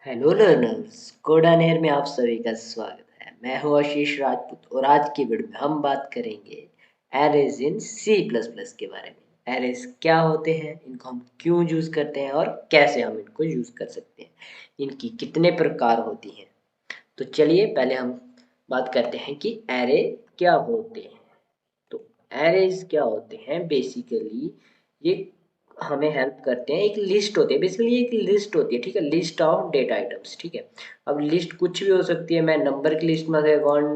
Hello learners, code on air में आप सभी का स्वागत है। मैं हूं आशीष राजपूत और आज की वीडियो में हम बात करेंगे एरेज इन सी प्लस प्लस के बारे में। एरेज क्या होते हैं, इनको हम क्यों यूज करते हैं और कैसे हम इनको यूज कर सकते हैं, इनकी कितने प्रकार होती हैं। तो चलिए पहले हम बात करते हैं कि एरे क्या होते हैं। तो एरेज क्या होते हैं, बेसिकली ये हमें हेल्प करते हैं। एक लिस्ट होती है, बेसिकली एक लिस्ट होती है, ठीक है, लिस्ट ऑफ डेटा आइटम्स, ठीक है। अब लिस्ट कुछ भी हो सकती है। मैं नंबर की लिस्ट में से 1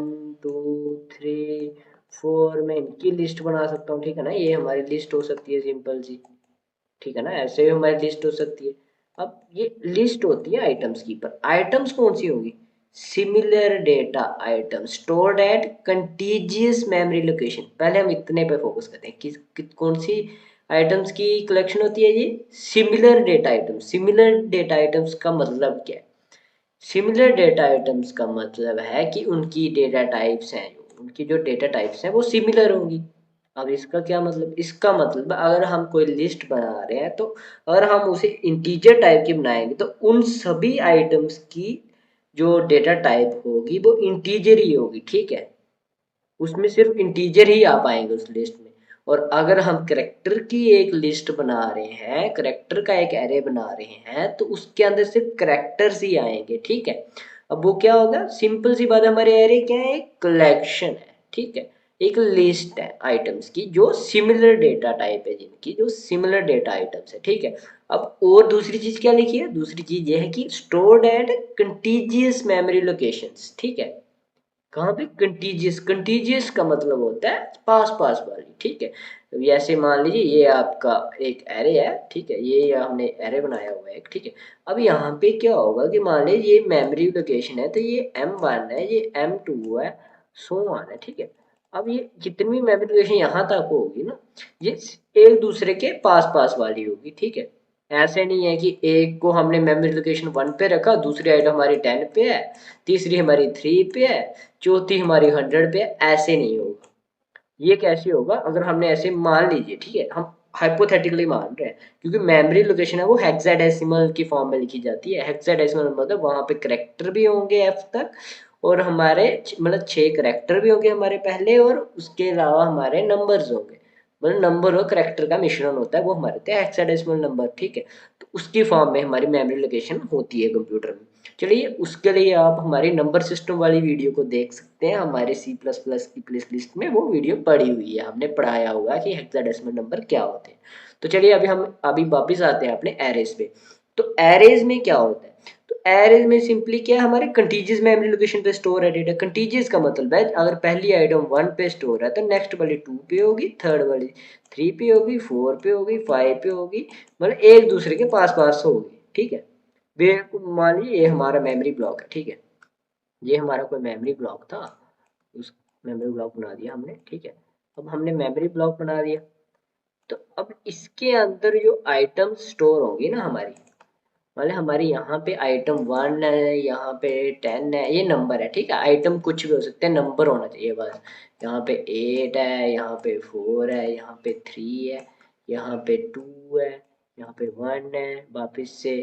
2 3 4 मैं इनकी लिस्ट बना सकता हूँ, ठीक है ना। ये हमारी लिस्ट हो सकती है सिंपल सी, ठीक है ना। ऐसे भी हमारी लिस्ट हो सकती है। अब ये लिस्ट होती है आइटम्स की, पर आइटम्स कौन सी होंगी? Similar data item stored at contiguous memory location. पहले हम इतने पे फोकस करते हैं कि कौन सी आइटम्स की कलेक्शन होती है ये? Similar data items. Similar data items का मतलब क्या है? सिमिलर डेटा आइटम्स का मतलब है कि उनकी डेटा टाइप्स हैं, जो उनकी जो डेटा टाइप्स हैं वो सिमिलर होंगी। अब इसका क्या मतलब? इसका मतलब अगर हम कोई लिस्ट बना रहे हैं, तो अगर हम उसे इंटीजर टाइप की बनाएंगे तो उन सभी आइटम्स की जो डेटा टाइप होगी वो इंटीजर ही होगी, ठीक है। उसमें सिर्फ इंटीजर ही आ पाएंगे उस लिस्ट में। और अगर हम करेक्टर की एक लिस्ट बना रहे हैं, करेक्टर का एक एरे बना रहे हैं, तो उसके अंदर सिर्फ करेक्टर्स ही आएंगे, ठीक है। अब वो क्या होगा? सिंपल सी बात है, हमारे एरे क्या है? एक कलेक्शन है, ठीक है। एक लिस्ट है आइटम्स की जो सिमिलर डेटा टाइप है, जिनकी जो सिमिलर डेटा आइटम्स है, ठीक है। अब और दूसरी चीज क्या लिखी है? दूसरी चीज ये है कि stored at contiguous memory locations, ठीक है। कहाँ पे? कंटीजियस। कंटीजियस का मतलब होता है पास पास वाली, ठीक है। तो ऐसे मान लीजिए ये आपका एक एरे है, ठीक है, ये हमने एरे बनाया हुआ है, ठीक है। अब यहाँ पे क्या होगा कि मान लीजिए ये मेमोरी लोकेशन है, तो ये M1 है, ये M2 है, सो ऑन है, ठीक है। अब ये जितनी भी मेमोरी लोकेशन यहाँ तक होगी ना, ये एक दूसरे के पास पास वाली होगी, ठीक है। ऐसे नहीं है कि एक को हमने मेमोरी लोकेशन 1 पे रखा, दूसरी आइटम हमारी 10 पे है, तीसरी हमारी 3 पे है, चौथी हमारी 100 पे है। ऐसे नहीं होगा। ये कैसे होगा? अगर हमने ऐसे मान लीजिए, ठीक है, हम हाइपोथेटिकली मान रहे हैं, क्योंकि मेमोरी लोकेशन है वो हेक्साडेसिमल की फॉर्म में लिखी जाती है। हेक्साडेसिमल मतलब वहां पे करेक्टर भी होंगे F तक, और हमारे मतलब 6 करेक्टर भी होंगे हमारे पहले, और उसके अलावा हमारे नंबर्स होंगे। मतलब नंबर और करेक्टर का मिश्रण होता है, वो हमारे थे हेक्साडेसिमल नंबर, ठीक है। तो उसकी फॉर्म में हमारी मेमोरी लोकेशन होती है कंप्यूटर में। चलिए उसके लिए आप हमारी नंबर सिस्टम वाली वीडियो को देख सकते हैं, हमारे सी प्लस प्लस की प्लेस लिस्ट में वो वीडियो पड़ी हुई है, हमने पढ़ाया हुआ कि हेक्साडेसिमल नंबर क्या होते हैं। तो चलिए अभी वापस आते हैं अपने एरेज पे। तो एरेज में क्या होता है? तो एरेज में सिंपली क्या है, हमारे कंटीजियस मेमोरी लोकेशन पे स्टोर है डेटा। कंटीजियस का मतलब है अगर पहली आइटम 1 पे स्टोर है तो नेक्स्ट वाली 2 पे होगी, थर्ड वाली 3 पे होगी, 4 पे होगी, 5 पे होगी, मतलब एक दूसरे के पास पास होगी, ठीक है। मान लीजिए ये हमारा मेमोरी ब्लॉक है, ठीक है। ये हमारा कोई मेमोरी ब्लॉक था, उस मेमोरी ब्लॉक बना दिया हमने, ठीक है। अब हमने मेमोरी ब्लॉक बना दिया, तो अब इसके अंदर जो आइटम स्टोर होंगी ना हमारी, मतलब हमारी यहाँ पे आइटम 1 है, यहाँ पे 10 है, ये नंबर है, ठीक है। आइटम कुछ भी हो सकते हैं, नंबर होना चाहिए बस। यहाँ पे 8 है, यहाँ पे 4 है, यहाँ पे 3 है, यहाँ पे 2 है, यहाँ पे 1 है वापिस से,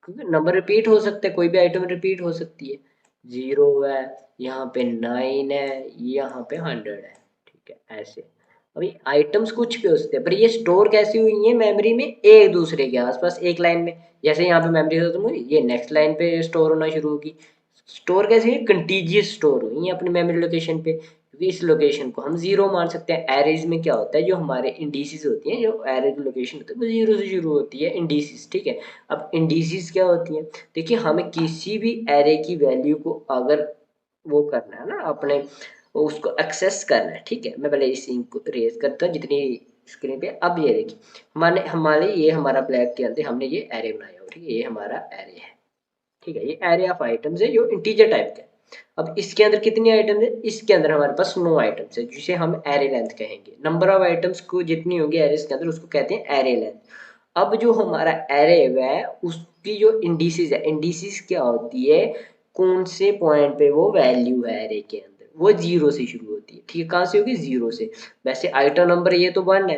क्योंकि नंबर रिपीट हो सकते हैं, कोई भी आइटम रिपीट हो सकती है। 0 है, यहाँ पे 9 है, यहाँ पे 100 है, ठीक है। ऐसे अभी आइटम्स कुछ भी हो सकते हैं, पर ये स्टोर कैसी हुई है मेमोरी में? एक दूसरे के आसपास एक लाइन में। जैसे यहाँ पे मेमोरी खत्म हुई, ये नेक्स्ट लाइन पे स्टोर होना शुरू होगी। स्टोर कैसे हुई? कंटीजियस स्टोर हुई है अपनी मेमोरी लोकेशन पे, क्योंकि इस लोकेशन को हम जीरो मान सकते हैं। एरेज में क्या होता है, जो हमारे इंडिसेस होती हैं, जो एरे लोकेशन होती है वो जीरो से शुरू होती है, इंडिसेस, ठीक है। अब इंडिसेस क्या होती हैं? देखिए हमें किसी भी एरे की वैल्यू को अगर वो करना है ना, अपने उसको एक्सेस करना है, ठीक है। मैं पहले इस इनको रेज करता हूँ जितनी स्क्रीन पे। अब ये देखिए हमारे हमारे ये हमारा ब्लैक के अंदर हमने ये एरे बनाया हुआ, ठीक है, ये हमारा एरे है, ठीक है। ये एरे ऑफ आइटम्स है जो इंटीजर टाइप का है। अब इसके अंदर कितनी आइटम्स है? इसके अंदर हमारे पास 9 आइटम्स है, जिसे हम एरे लेंथ कहेंगे। नंबर ऑफ आइटम्स को जितनी होगी एरेस के अंदर उसको कहते हैं एरे लेंथ। अब जो हमारा एरे है उसकी जो इंडिसेस है, इंडिसेस क्या होती है? कौन से पॉइंट पे वो वैल्यू है एरे के अंदर, वो जीरो से शुरू होती है, ठीक है। कहाँ से होगी? जीरो से। वैसे आइटम नंबर ये तो 1 है,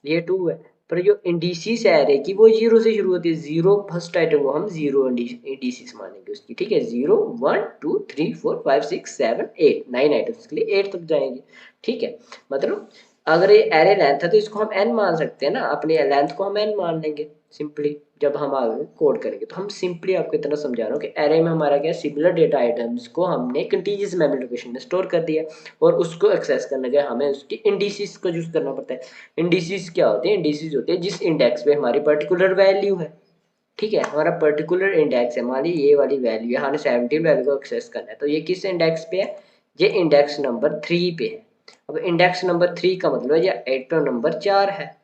ये 2 है, पर जो इंडिसेस है एरे की वो 0 से शुरू होती है। 0 फर्स्ट आइटम को हम 0 इंडिसेस मानेंगे उसकी, ठीक है। 0 1 2 3 4 5 6 7 8 9 आइटम्स के लिए 8 तक जाएंगे, ठीक है। मतलब अगर ये एरे लेंथ है तो इसको हम n मान सकते हैं ना, अपनी लेंथ को हम n मान लेंगे सिंपली। जब हम आगे कोड करेंगे तो हम सिंपली आपको इतना समझा रहा हूँ कि एरे में हमारा क्या सिमिलर डेटा आइटम्स को हमने कंटीजियस मेमोरी लोकेशन में स्टोर कर दिया, और उसको एक्सेस करने के हमें उसकी इंडिसेस को यूज करना पड़ता है। इंडिसेस क्या होते हैं? इंडिसेस होते हैं जिस इंडेक्स पे हमारी पर्टिकुलर वैल्यू है, ठीक है। हमारा पर्टिकुलर इंडेक्स है, मान ली ये वाली वैल्यू है, हमें 17 वैल्यू को एक्सेस करना है, तो ये किस इंडेक्स पे है? ये इंडेक्स नंबर 3 पे है। अब इंडेक्स नंबर 3 का मतलब है ये आइटम नंबर 4 है,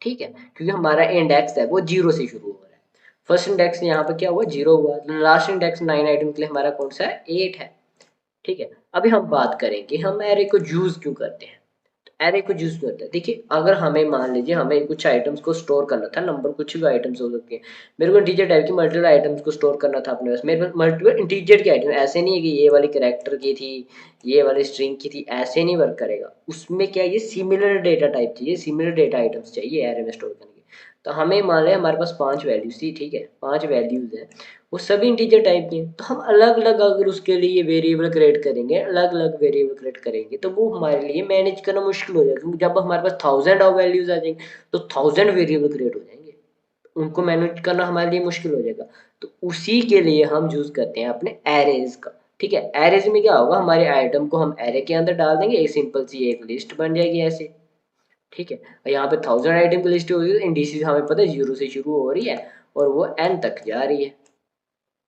ठीक है, क्योंकि हमारा इंडेक्स है वो 0 से शुरू हो रहा है। फर्स्ट इंडेक्स यहाँ पे क्या हुआ? 0 हुआ। लास्ट इंडेक्स 9 आइटम के लिए हमारा कौन सा है? 8 है, ठीक है। अभी हम बात करेंगे हम एरे को यूज क्यों करते हैं। एरे को यूज करते हैं, देखिए अगर हमें मान लीजिए हमें कुछ आइटम्स को स्टोर करना था, नंबर कुछ भी आइटम्स हो सकती है। मेरे को इंटीजर टाइप की मल्टीपल आइटम्स को स्टोर करना था अपने पास, मेरे पास मल्टीपल इंटीजर की आइटम, ऐसे नहीं है कि ये वाली कैरेक्टर की थी, ये वाली स्ट्रिंग की थी, ऐसे नहीं वर्क करेगा। उसमें क्या ये सिमिलर डेटा टाइप चाहिए, सिमिलर डेटा आइटम्स चाहिए एरे में स्टोर करने के। तो हमें मान लें हमारे पास 5 वैल्यूज थी, ठीक है, 5 वैल्यूज है, वो सभी इंटीजर टाइप की हैं, तो हम अलग अलग अगर उसके लिए वेरिएबल क्रिएट करेंगे, अलग अलग वेरिएबल क्रिएट करेंगे, तो वो हमारे लिए मैनेज करना मुश्किल हो जाएगा, क्योंकि जब हमारे पास 1000 ऑफ वैल्यूज आ जाएंगे तो 1000 वेरिएबल क्रिएट हो जाएंगे, उनको मैनेज करना हमारे लिए मुश्किल हो जाएगा। तो उसी के लिए हम यूज करते हैं अपने एरेज का, ठीक है। एरेज में क्या होगा? हमारे आइटम को हम एरे के अंदर डाल देंगे, एक सिंपल सी एक लिस्ट बन जाएगी ऐसे, ठीक है। और यहाँ पे 1000 आइटम की लिस्ट होगी, तो इंडिसेस हमें पता है 0 से शुरू हो रही है और वो n तक जा रही है।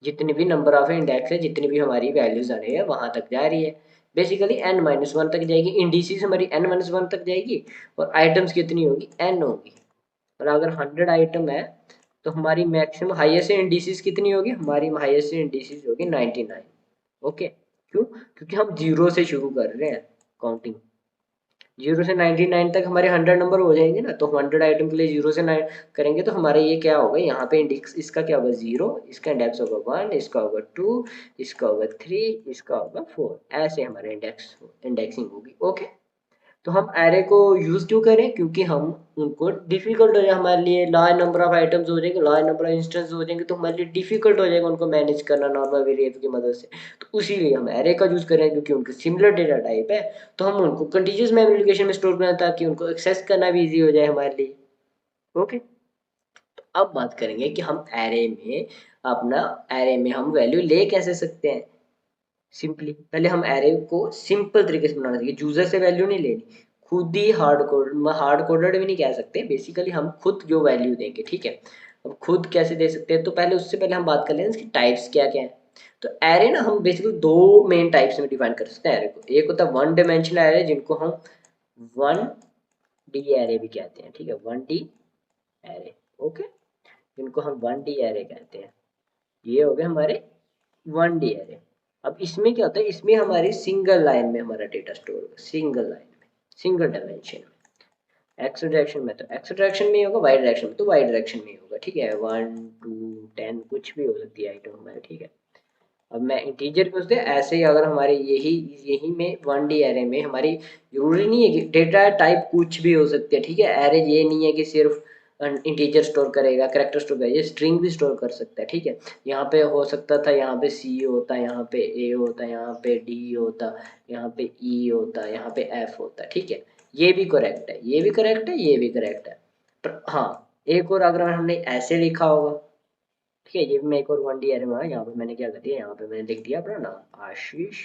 जितनी भी नंबर ऑफ इंडेक्स है, जितनी भी हमारी वैल्यूज आ रही है वहां तक जा रही है। बेसिकली n-1 तक जाएगी, इंडिसेस हमारी n-1 तक जाएगी, और आइटम्स कितनी होगी? n होगी। और अगर 100 आइटम है तो हमारी मैक्सिमम हाईएस्ट इंडिसेस कितनी होगी? हमारी हाईएस्ट इंडिसेस होगी 99। ओके, क्यों? क्योंकि हम 0 से शुरू कर रहे हैं काउंटिंग। 0 से 99 तक हमारे 100 नंबर हो जाएंगे ना, तो 100 आइटम के लिए 0 से 9 करेंगे तो हमारा ये क्या होगा? यहाँ पे इंडेक्स इसका क्या होगा? 0, इसका इंडेक्स होगा 1, इसका होगा 2, इसका होगा 3, इसका होगा 4, ऐसे हमारे इंडेक्सिंग होगी। ओके, तो हम एरे को यूज क्यों करें? क्योंकि हम उनको डिफिकल्ट हो जाए हमारे लिए, लार्ज नंबर ऑफ आइटम्स हो जाएंगे, लार्ज नंबर ऑफ इंस्टेंस हो जाएंगे, तो हमारे लिए डिफिकल्ट हो जाएगा उनको मैनेज करना नॉर्मल वेरिएबल की मदद से। तो इसीलिए हम एरे का यूज करें, क्योंकि उनके सिमिलर डेटा टाइप है, तो हम उनको कंटीन्यूअस मेमोरी लोकेशन में स्टोर करें ताकि उनको एक्सेस करना भी इजी हो जाए हमारे लिए। ओके, तो अब बात करेंगे कि हम एरे में अपना एरे में हम वैल्यू ले कैसे सकते हैं। सिंपली पहले हम एरे को सिंपल तरीके से बनाना चाहिए, यूजर से वैल्यू नहीं लेनी, खुद ही हार्ड कोडेड भी नहीं कह सकते, बेसिकली हम खुद जो वैल्यू देंगे, ठीक है। अब खुद कैसे दे सकते हैं? तो पहले उससे पहले हम बात कर लें इसकी टाइप्स क्या क्या है। तो एरे ना हम बेसिकली दो मेन टाइप्स में डिफाइन कर सकते हैं एरे को। एक होता है वन डायमेंशनल एरे, जिनको हम वन डी एरे भी कहते हैं, ठीक है, वन डी एरे। ओके, जिनको हम वन डी एरे कहते हैं। ये हो गए हमारे वन डी एरे। अब इसमें क्या होता है? इसमें हमारी सिंगल लाइन में हमारा डेटा स्टोर होगा, सिंगल लाइन में, सिंगल डायमेंशन में। एक्स डायरेक्शन में तो एक्स डायरेक्शन में ही होगा, वाई डायरेक्शन में तो वाई डायरेक्शन में ही होगा, ठीक है। 1 2 10 कुछ भी हो सकती है आइटम हमारे, ठीक है। अब मैं इंटीजर को उससे ऐसे ही, अगर हमारे यही यही में वन डी एरे में हमारी जरूरी नहीं है कि डेटा टाइप कुछ भी हो सकती है, ठीक है। एरे ये नहीं है कि सिर्फ इंटीजर स्टोर करेगा, करेक्टर स्टोर करेगा, ये स्ट्रिंग भी स्टोर कर सकता है, ठीक है। यहाँ पे हो सकता था, यहाँ पे सी होता, यहाँ पे ए होता, यहाँ पे डी होता, यहाँ पे ई होता, यहाँ पे एफ होता, ठीक है। ये भी करेक्ट है, ये भी करेक्ट है, ये भी करेक्ट है। पर हाँ, एक और अगर हमने ऐसे लिखा होगा, ठीक है, ये भी मैं एक और वन डी एरे में आया, यहाँ पे मैंने क्या कर दिया, यहाँ पे मैंने लिख दिया अपना नाम आशीष,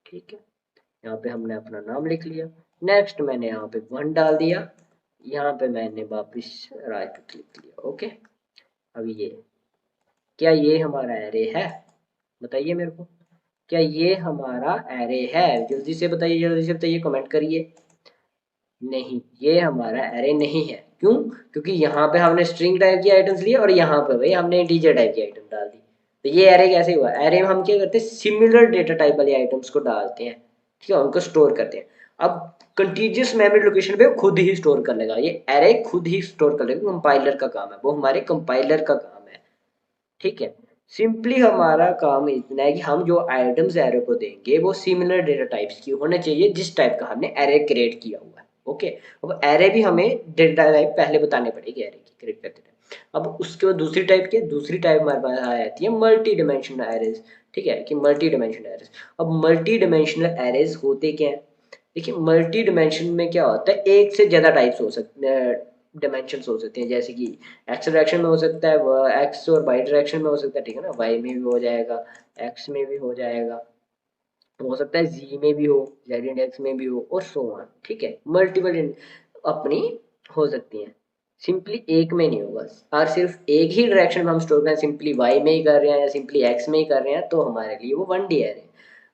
ठीक है। यहाँ पे हमने अपना नाम लिख लिया। नेक्स्ट मैंने यहाँ पे वन डाल दिया, यहाँ पे मैंने वापिस राजपूत लिख लिया। ओके, अभी ये क्या ये हमारा एरे है? बताइए मेरे को, क्या ये हमारा एरे है? जल्दी से बताइए, जल्दी से बताइए, कमेंट करिए। नहीं, ये हमारा एरे नहीं है। क्यों? क्योंकि यहाँ पे हमने स्ट्रिंग टाइप की आइटम्स लिए और यहाँ पे भाई हमने इंटीजर टाइप की आइटम डाल दी। तो ये एरे कैसे हुआ? एरे में हम क्या करते हैं? सिमिलर डेटा टाइप वाली आइटम्स को डालते हैं, ठीक है, उनको स्टोर करते हैं। अब कंटीजियस मेमोरी लोकेशन पे खुद ही स्टोर कर लेगा, ये एरे खुद ही स्टोर कर लेगा, कंपाइलर का काम है, वो हमारे कंपाइलर का काम है, ठीक है। सिंपली हमारा काम इतना है कि हम जो आइटम्स एरे को देंगे वो सिमिलर डेटा टाइप्स की होने चाहिए, जिस टाइप का हमने एरे क्रिएट किया हुआ है। ओके, अब एरे भी हमें डेटा टाइप पहले बताने पड़ेगी एरे की क्रिएट करते टाइम। अब उसके बाद दूसरी टाइप की, दूसरी टाइप हमारे पास आ जाती है मल्टी डिमेंशनल एरेज। ठीक है कि मल्टी डिमेंशनल एरेज। अब मल्टी डिमेंशनल एरेज होते क्या है? देखिए मल्टी डिमेंशन में क्या होता है, एक से ज्यादा टाइप्स हो सकते हैं, डायमेंशंस हो सकते हैं, जैसे कि एक्स डायरेक्शन में हो सकता है, एक्स और वाई डायरेक्शन में हो सकता है, ठीक है ना, वाई में भी हो जाएगा, एक्स में भी हो जाएगा, हो सकता है जी में भी हो, जेड इंडेक्स में भी हो, और सो ऑन। ठीक है, मल्टीपल अपनी हो सकती हैं, सिंपली एक में नहीं होगा। और सिर्फ एक ही डायरेक्शन में हम स्टोर करें, सिंपली वाई में ही कर रहे हैं या सिंपली एक्स में ही कर रहे हैं, तो हमारे लिए वो वन डी एरे।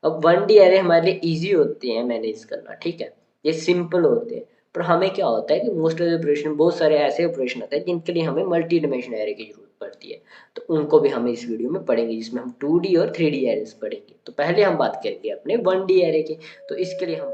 अब वन डी एरे हमारे लिए ईजी होते हैं मैनेज करना, ठीक है, ये सिंपल होते हैं। पर हमें क्या होता है कि मोस्ट ऑफ द ऑपरेशन, बहुत सारे ऐसे ऑपरेशन होते हैं जिनके लिए हमें मल्टी डिमेंशन एरे की जरूरत पड़ती है, तो उनको भी हम इस वीडियो में पढ़ेंगे, जिसमें हम 2D और 3D एरेस पढ़ेंगे। तो पहले हम बात करेंगे अपने 1D एरे की। तो इसके लिए हम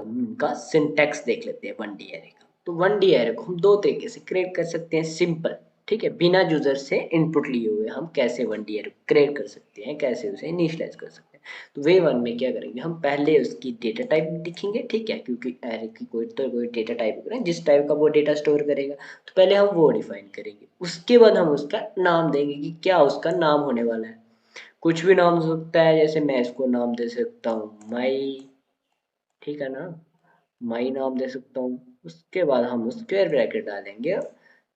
उनका सिंटैक्स देख लेते हैं 1D एरे का। तो 1D एरे को हम दो तरीके से क्रिएट कर सकते हैं, सिंपल, ठीक है, बिना यूजर से इनपुट लिए हुए हम कैसे 1D एरे क्रिएट कर सकते हैं, कैसे उसे इनिशियलाइज कर सकते हैं। तो वे वन में क्या करेंगे, हम पहले उसकी डेटा टाइप लिखेंगे, ठीक है, क्योंकि एरे की कोई डेटा टाइप करें, जिस टाइप का वो डेटा स्टोर करेगा, तो पहले हम वो डिफाइन करेंगे। उसके बाद हम उसका नाम देंगे कि क्या उसका नाम होने वाला है। कुछ भी नाम हो सकता है, जैसे मैं इसको नाम दे सकता हूँ माई, ठीक है ना, माई नाम दे सकता हूँ। उसके बाद हम स्क्वायर ब्रैकेट डालेंगे,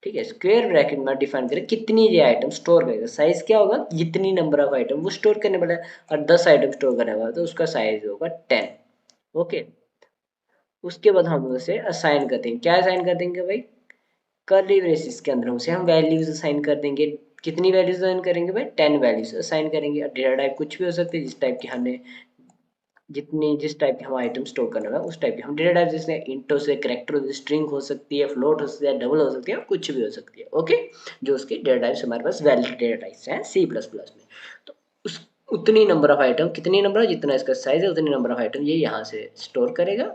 ठीक है, स्क्वायर ब्रैकेट में डिफाइन करें कितनी ये आइटम स्टोर करेगा, साइज क्या होगा, जितनी नंबर ऑफ आइटम वो स्टोर करने वाला है, और 10 आइटम स्टोर करने वाला है, तो उसका साइज होगा 10। ओके, उसके बाद हम उसे असाइन कर देंगे, क्या असाइन कर देंगे भाई, कर्ली ब्रेसिस के अंदर उसे हम वैल्यूज असाइन कर देंगे। कितनी वैल्यूज असाइन करेंगे भाई, 10 वैल्यूज असाइन करेंगे। और डेटा टाइप कुछ भी हो सकती है, जिस टाइप की हमने, जिस टाइप के हम आइटम स्टोर करना है उस टाइप के हम डेटा टाइप, जैसे इंटो से कैरेक्टर हो, स्ट्रिंग हो सकती है, फ्लोट हो सकती है, डबल हो सकती है, कुछ भी हो सकती है। ओके, जो उसकी डेटा टाइप्स हमारे पास वैलिड डेटा टाइप्स हैं सी प्लस प्लस में। तो उस उतनी नंबर ऑफ आइटम, कितनी नंबर, जितना इसका साइज है उतनी नंबर ऑफ आइटम ये यहाँ से स्टोर करेगा,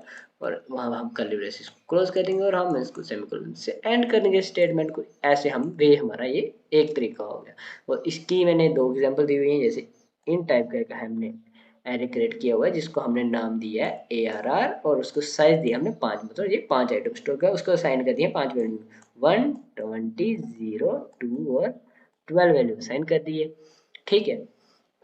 और वहाँ हम कर्ली ब्रेसेस को क्लोज करेंगे और हम इसको सेमीकोलन से एंड करेंगे स्टेटमेंट को। ऐसे हम वे हमारा ये एक तरीका हो गया। और इसकी मैंने दो एग्जांपल दी हुई हैं, जैसे इन टाइप का हमने एरे क्रिएट किया हुआ है, जिसको हमने नाम दिया है ARR, और उसको साइज दिया हमने 5, मतलब ये 5 आइटम स्टोर किया, उसको असाइन कर दिया 5 वैल्यू, 1, 20, 0, 2 और 12 वैल्यू असाइन कर दिए। ठीक है,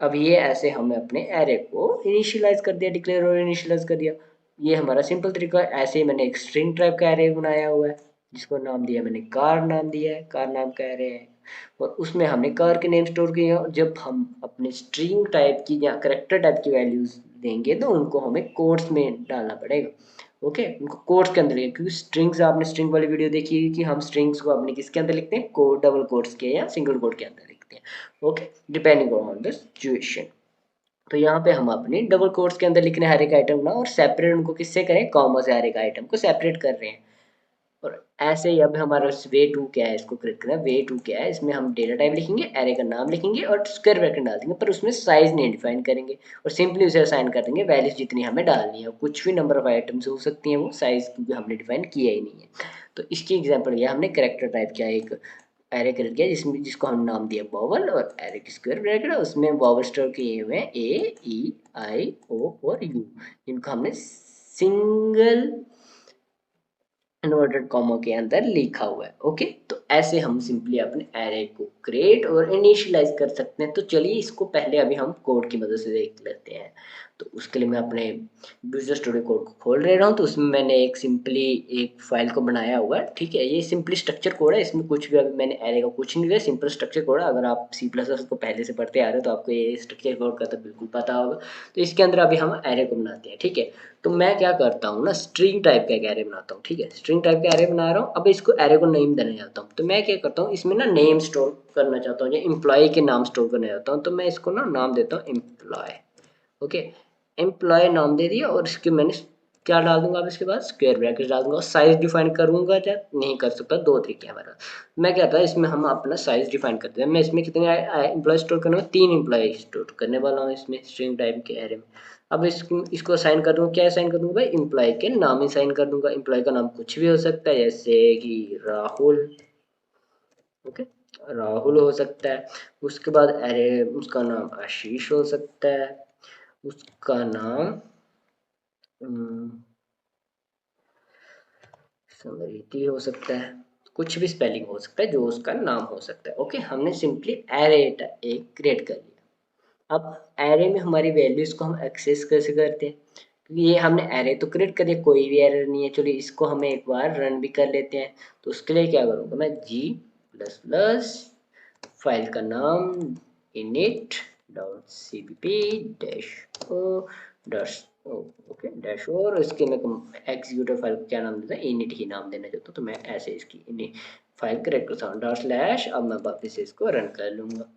अब ये ऐसे हमने अपने एरे को इनिशियलाइज कर दिया, डिक्लेयर और इनिशियलाइज कर दिया। ये हमारा सिंपल तरीका है। ऐसे ही मैंने एक स्ट्रिंग टाइप का एरे बनाया हुआ है, जिसको नाम दिया मैंने कार, नाम दिया है, कार नाम का एरे है, और उसमें हमने कार के नेम स्टोर किए हैं। जब हम अपने स्ट्रिंग टाइप की या करेक्टर टाइप की वैल्यूज देंगे, तो उनको हमें कोट्स में डालना पड़ेगा। ओके, उनको कोट्स के अंदर, क्योंकि स्ट्रिंग्स, आपने स्ट्रिंग वाली वीडियो देखी है कि हम स्ट्रिंग्स को अपने किसके अंदर लिखते हैं, कोड, डबल कोट्स के या सिंगल कोट के अंदर लिखते हैं। Okay, depending on the situation. तो यहाँ पे हम अपनी डबल कोट्स के अंदर लिख रहे हैं हर एक आइटम ना, और सेपरेट उनको किससे करें, कॉमा से हर एक आइटम को सेपरेट कर रहे हैं। और ऐसे ही अब हमारा वे टू क्या है, इसको क्लिक करना, वे टू क्या है, इसमें हम डेटा टाइप लिखेंगे, एरे का नाम लिखेंगे और स्क्वायर ब्रैकेट डाल देंगे, पर उसमें साइज नहीं डिफाइन करेंगे, और सिंपली उसे असाइन कर देंगे वैल्यूज जितनी हमें डालनी है। कुछ भी नंबर ऑफ आइटम्स हो सकती हैं, वो साइज क्योंकि हमने डिफाइन किया ही नहीं है। तो इसकी एग्जाम्पल किया हमने करेक्टर टाइप किया, एक एरे क्रिएट किया जिसमें, जिसको हम नाम दिया वॉवल, और एरे की स्क्वायर ब्रैकेट है, उसमें वॉवल स्टोर किए हुए हैं A, E, I, O और U, जिनको हमने सिंगल इन्वर्टेड कॉमा के अंदर लिखा हुआ है। ओके, तो ऐसे हम सिंपली अपने एरे को क्रिएट और इनिशियलाइज कर सकते हैं। तो चलिए इसको पहले अभी हम कोड की मदद से देख लेते हैं। तो उसके लिए मैं अपने विजुअल स्टूडियो कोड को खोल रहा हूँ। तो उसमें मैंने एक सिंपली एक फाइल को बनाया हुआ है, ठीक है, ये सिंपली स्ट्रक्चर कोड है, इसमें कुछ भी, अभी मैंने एरे का कुछ नहीं दिया, सिंपल स्ट्रक्चर कोड है। अगर आप सी प्लस प्लस को पहले से पढ़ते आ रहे हो तो आपको ये स्ट्रक्चर कोड का तो बिल्कुल पता होगा। तो इसके अंदर अभी हम एरे को बनाते हैं, ठीक है। तो मैं क्या करता हूँ ना, स्ट्रिंग टाइप का एक एरे बनाता हूँ, ठीक है, स्ट्रिंग टाइप का एरे बना रहा हूँ। अब इसको एरे को नेम देना चाहता हूँ, तो मैं क्या करता हूँ, इसमें ना नेम स्टोर करना चाहता हूँ, या एम्प्लॉय के नाम स्टोर करना चाहता हूँ। तो मैं इसको ना नाम देता हूँ एम्प्लॉय। ओके, एम्प्लॉय नाम दे दिया, और इसके मैंने क्या डाल दूंगा, अब इसके बाद स्क्वायर ब्रैकेट डाल दूंगा। साइज डिफाइन करूंगा या नहीं कर सकता, दो तरीके हैं हमारा। मैं क्या था, इसमें हम अपना साइज डिफाइन करते हैं। मैं इसमें कितने एम्प्लॉय स्टोर करने में, 3 एम्प्लॉय स्टोर करने वाला हूँ इसमें, स्ट्रिंग टाइप के एरे में। अब इसको असाइन कर दूंगा, क्या असाइन कर दूंगा भाई, एम्प्लॉय के नाम असाइन कर दूंगा। एम्प्लॉय का नाम कुछ भी हो सकता है, जैसे कि राहुल। ओके, राहुल हो सकता है। उसके बाद अरे उसका नाम आशीष हो सकता है, उसका नाम समृद्धि हो सकता है, कुछ भी स्पेलिंग हो सकता है जो उसका नाम हो सकता है। ओके, हमने सिंपली एरे एक क्रिएट कर लिया। अब एरे में हमारी वैल्यूज को हम एक्सेस कैसे करते हैं, क्योंकि ये हमने एरे तो क्रिएट कर दिया, कोई भी एरर नहीं है। चलिए इसको हमें एक बार रन भी कर लेते हैं। तो उसके लिए क्या करूँगा मैं, जी प्लस प्लस फाइल का नाम init dot cpp dash O dash okay dash, और इसके मैं एग्जीक्यूटिव फाइल को क्या नाम देता है, init ही नाम देना चाहता हूँ। तो मैं ऐसे इसकी init फाइल करेक्ट करता हूँ डॉट स्लैश। अब मैं वापस इसको रन कर लूँगा,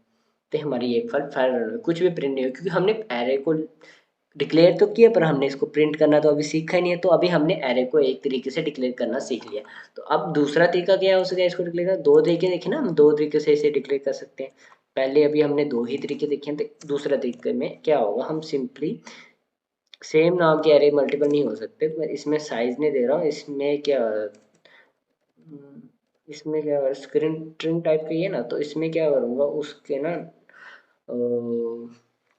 तो हमारी एक फाइल कुछ भी प्रिंट नहीं हो, क्योंकि हमने एरे को डिक्लेयर तो किया पर हमने इसको प्रिंट करना तो अभी सीखा ही नहीं है। तो अभी हमने एरे को एक तरीके से डिक्लेयर करना सीख लिया। तो अब दूसरा तरीका क्या हो सके इसको डिक्लेयर करना, दो तरीके देखे ना, हम दो तरीके से इसे डिक्लेयर कर सकते हैं। पहले अभी हमने दो ही तरीके देखे हैं, तो दूसरा तरीके में क्या होगा, हम सिंपली सेम नाम के एरे मल्टीपल नहीं हो सकते। तो मैं इसमें साइज नहीं दे रहा हूँ, इसमें क्या इसमें क्या स्क्रीन स्ट्रिंग टाइप का ही है ना, तो इसमें क्या करूँगा उसके ना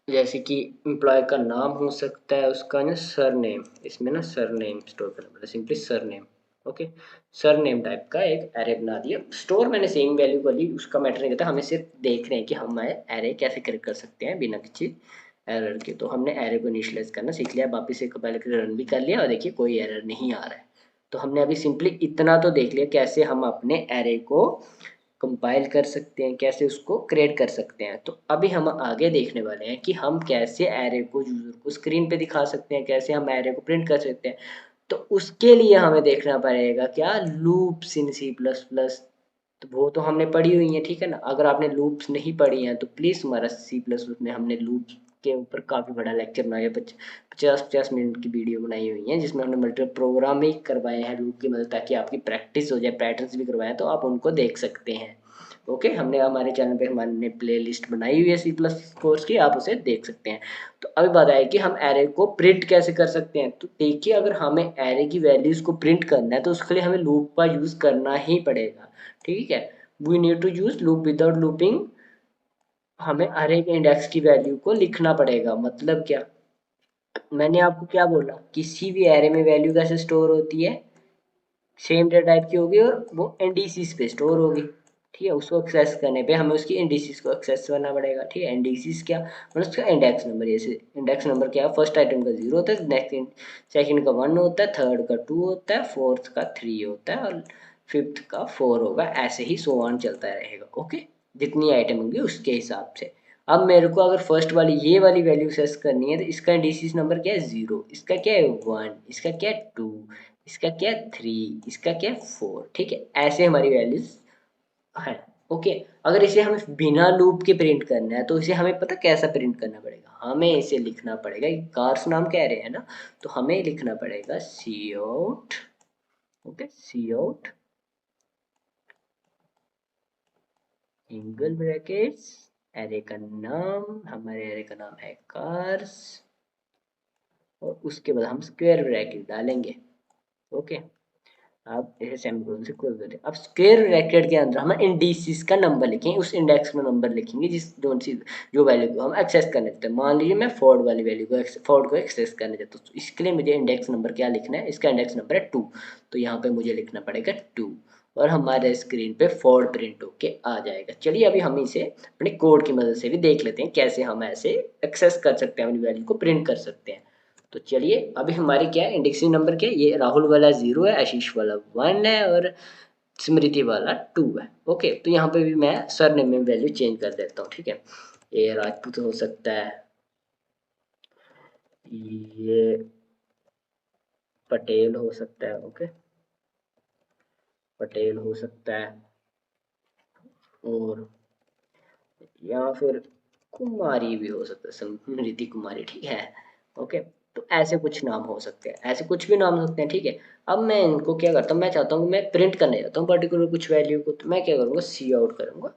जैसे कि एम्प्लॉय का नाम हो सकता है, उसका ना सर नेम, इसमें ना सर नेम स्टोर करना पड़ेगा, simply sir name. Okay, sir name type का एक एरे बना दिया। स्टोर मैंने सेम वैल्यू को ली, उसका मैटर नहीं करता, हमें सिर्फ देख रहे हैं कि हम एरे कैसे क्रिएट कर सकते हैं बिना किसी एरर के। तो हमने एरे को इनिशियलाइज करना सीख लिया, वापिस एक पहले रन भी कर लिया और देखिए कोई एरर नहीं आ रहा है। तो हमने अभी सिंपली इतना तो देख लिया कैसे हम अपने एरे को कंपाइल कर सकते हैं, कैसे उसको क्रिएट कर सकते हैं। तो अभी हम आगे देखने वाले हैं कि हम कैसे एरे को यूजर को स्क्रीन पे दिखा सकते हैं, कैसे हम एरे को प्रिंट कर सकते हैं। तो उसके लिए हमें देखना पड़ेगा क्या, लूप्स इन सी प्लस प्लस। तो वो तो हमने पढ़ी हुई है, ठीक है ना। अगर आपने लूप्स नहीं पढ़ी हैं तो प्लीज़ हमारा सी प्लस प्लस में हमने लूप्स के ऊपर काफ़ी बड़ा लेक्चर बनाया, 50-50 मिनट की वीडियो बनाई हुई है, जिसमें हमने मल्टीपल प्रोग्रामिंग करवाए हैं लूप की मदद, ताकि आपकी प्रैक्टिस हो जाए, पैटर्न्स भी करवाए, तो आप उनको देख सकते हैं। ओके, हमने हमारे चैनल पे हमने प्ले लिस्ट बनाई हुई है सी प्लस कोर्स की, आप उसे देख सकते हैं। तो अभी बात आई कि हम एरे को प्रिंट कैसे कर सकते हैं। तो देखिए, अगर हमें एरे की वैल्यूज को प्रिंट करना है तो उसके लिए हमें लूप का यूज करना ही पड़ेगा, ठीक है। We need to use loop, without looping हमें एरे के इंडेक्स की वैल्यू को लिखना पड़ेगा। मतलब क्या, मैंने आपको क्या बोला, किसी भी एरे में वैल्यू कैसे स्टोर होती है, सेम डेटा टाइप की होगी और वो इंडिसेस पे स्टोर होगी, ठीक है। उसको एक्सेस करने पे हमें उसकी इंडिसेस को एक्सेस करना पड़ेगा, ठीक है। इंडिसेस क्या मतलब उसका इंडेक्स नंबर, जैसे इंडेक्स नंबर क्या है, फर्स्ट आइटम का 0 होता है, नेक्स्ट सेकंड का 1 होता है, थर्ड का 2 होता है, फोर्थ का 3 होता है और फिफ्थ का 4 होगा। ऐसे ही सो ऑन चलता रहेगा। ओके, जितनी आइटम होंगी उसके हिसाब से। अब मेरे को अगर फर्स्ट वाली ये वाली वैल्यू सेट करनी है, तो इसका इंडिसेस नंबर क्या है 0, इसका क्या है 1, इसका क्या है 2, इसका क्या है 3, इसका क्या है 4, ठीक है। ऐसे हमारी वैल्यूज है। ओके, अगर इसे हमें बिना लूप के प्रिंट करना है तो इसे हमें पता कैसा प्रिंट करना पड़ेगा, हमें इसे लिखना पड़ेगा, कार्स नाम कह रहे हैं ना, तो हमें लिखना पड़ेगा सी आउट। ओके, सी आउट सिंगल ब्रैकेट्स, एरे का नाम, हमारे एरे का नाम है कार्स, और उसके बाद हम स्क्वायर ब्रैकेट डालेंगे। ओके, आप इसे सेमीकोलन से क्लोज कर दें। अब स्क्वायर ब्रैकेट के अंदर हम इंडिसेस का नंबर लिखेंगे, उस इंडेक्स में नंबर लिखेंगे जिस जो वैल्यू को हम एक्सेस करना चाहते हैं। मान लीजिए मैं फोर्ड वाली वैल्यू को फोर्ड को एक्सेस करना चाहता हूँ, तो इसके लिए मुझे इंडेक्स नंबर क्या लिखना है, इसका इंडेक्स नंबर है 2, तो यहाँ पे मुझे लिखना पड़ेगा 2, और हमारे स्क्रीन पे फोर्ड प्रिंट होके आ जाएगा। चलिए अभी हम इसे अपने कोड की मदद से भी देख लेते हैं कैसे हम ऐसे एक्सेस कर सकते हैं, अपनी वैल्यू को प्रिंट कर सकते हैं। तो चलिए अभी हमारी क्या है, इंडेक्सिंग नंबर क्या है, ये राहुल वाला 0 है, आशीष वाला 1 है और स्मृति वाला 2 है। ओके, तो यहाँ पे भी मैं सरनेम में वैल्यू चेंज कर देता हूँ, ठीक है। ये राजपूत हो सकता है, ये पटेल हो सकता है, ओके, पटेल हो सकता है, और या फिर कुमारी भी हो सकता है, स्मृति कुमारी, ठीक है। ओके, तो ऐसे कुछ नाम हो सकते हैं, ऐसे कुछ भी नाम हो सकते हैं, ठीक है। अब मैं इनको क्या करता हूँ, मैं चाहता हूँ मैं प्रिंट करने जाता हूँ पर्टिकुलर कुछ वैल्यू को, तो मैं क्या करूँगा, सी आउट करूँगा।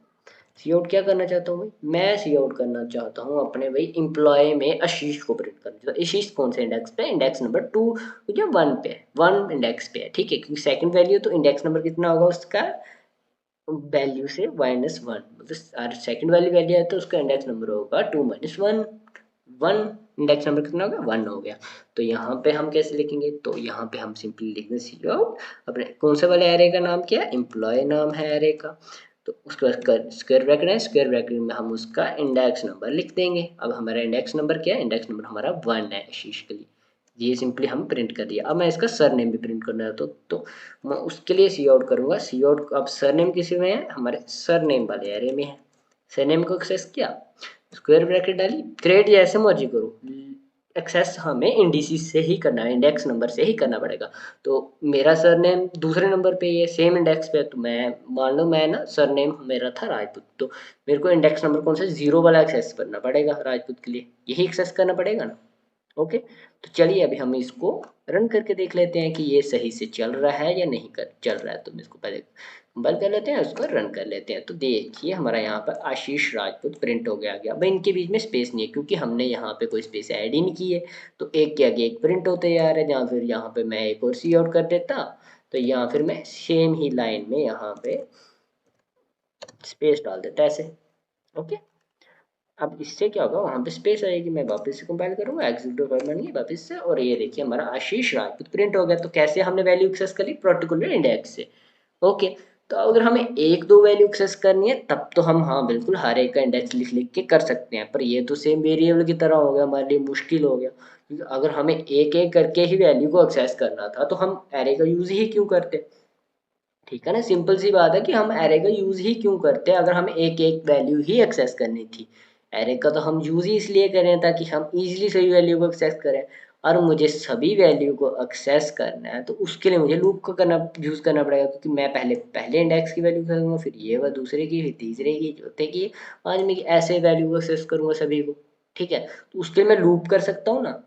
सी आउट क्या करना चाहता हूँ भाई, मैं सी आउट करना चाहता हूँ अपने भाई एम्प्लॉय में आशीष को प्रिंट करना चाहता हूँ। आशीष कौन से इंडेक्स पे, इंडेक्स नंबर 2 या 1 पे है, 1 इंडेक्स पे है, ठीक है, क्योंकि सेकंड वैल्यू तो इंडेक्स नंबर कितना होगा उसका, वैल्यू से -1, मतलब सेकंड वाली वैल्यू है तो उसका इंडेक्स नंबर होगा 2 - 1, 1। इंडेक्स नंबर कितना हो गया 1 हो गया। तो यहाँ पे हम कैसे लिखेंगे, तो यहाँ पे हम सिंपली लिख दें सी आउट, अपने कौन से वाले एरे का नाम क्या है, एम्प्लॉय नाम है एरे का। तो उसके बाद स्क्वायर ब्रैकेट है, स्क्वायर ब्रैकेट में हम उसका इंडेक्स नंबर लिख देंगे। अब हमारा इंडेक्स नंबर क्या है, इंडेक्स नंबर हमारा 1 है आशीष के लिए, ये सिंपली हम प्रिंट कर दिया। अब मैं इसका सर नेम भी प्रिंट करना है तो मैं उसके लिए सी आउट करूंगा। सी आउट अब सर नेम किसी में है, हमारे सर नेम वाले एरे में है। सर नेम को एक्सेस किया, स्क्वायर ब्रैकेट डाली, क्रिएट जैसे मर्जी करो, एक्सेस हमें इंडिसेस से ही करना है, इंडेक्स नंबर से ही करना पड़ेगा। तो मेरा सरनेम दूसरे नंबर पे ये सेम इंडेक्स पे है, तो मैं मान लो मैं ना सरनेम मेरा था राजपूत, तो मेरे को इंडेक्स नंबर कौन सा 0 वाला एक्सेस करना पड़ेगा राजपूत के लिए, यही एक्सेस करना पड़ेगा ना। ओके, तो चलिए अभी हम इसको रन करके देख लेते हैं कि ये सही से चल रहा है या नहीं चल रहा है। तो मैं इसको पहले कंपाइल कर लेते हैं, उसको रन कर लेते हैं। तो देखिए हमारा यहाँ पर आशीष राजपूत प्रिंट हो गया। भाई इनके बीच में स्पेस नहीं है क्योंकि हमने यहाँ पे कोई स्पेस ऐड ही नहीं की है, तो एक के आगे एक प्रिंट होते जा रहे हैं। या फिर यहाँ पे मैं एक और सी आउट कर देता, तो यहाँ फिर मैं सेम ही लाइन में यहाँ पे स्पेस डाल देता ऐसे। ओके, अब इससे क्या होगा, वहां पे स्पेस आएगी, मैं वापस से कंपाइल करूंगा, एग्जीक्यूटिव बनेंगे वापस से, और ये देखिए हमारा आशीष राजपूत प्रिंट हो गया। तो कैसे हमने वैल्यू एक्सेस करी, पर्टिकुलर इंडेक्स से। ओके, तो अगर हमें एक दो वैल्यू एक्सेस करनी है तब तो हम हाँ बिल्कुल हर एक का इंडेक्स लिख लिख के कर सकते हैं, पर ये तो सेम वेरिएबल की तरह हो गया, हमारे लिए मुश्किल हो गया। क्योंकि अगर हमें एक एक करके ही वैल्यू को एक्सेस करना था तो हम एरे का यूज ही क्यों करते। ठीक है ना, सिंपल सी बात है कि हम एरे का यूज ही क्यों करते हैं अगर हमें एक एक वैल्यू ही एक्सेस करनी थी। एरे का तो हम यूज ही इसलिए करें ताकि हम इजीली सभी वैल्यू को एक्सेस करें, और मुझे सभी वैल्यू को एक्सेस करना है तो उसके लिए मुझे लूप का करना यूज करना पड़ेगा, क्योंकि मैं पहले पहले इंडेक्स की वैल्यू करूंगा, फिर ये वह दूसरे की, फिर तीसरे की, चौथे की, पांचवें की, ऐसे वैल्यू को एक्सेस करूंगा सभी को। ठीक है, तो उसके लिए मैं लूप कर सकता हूँ ना।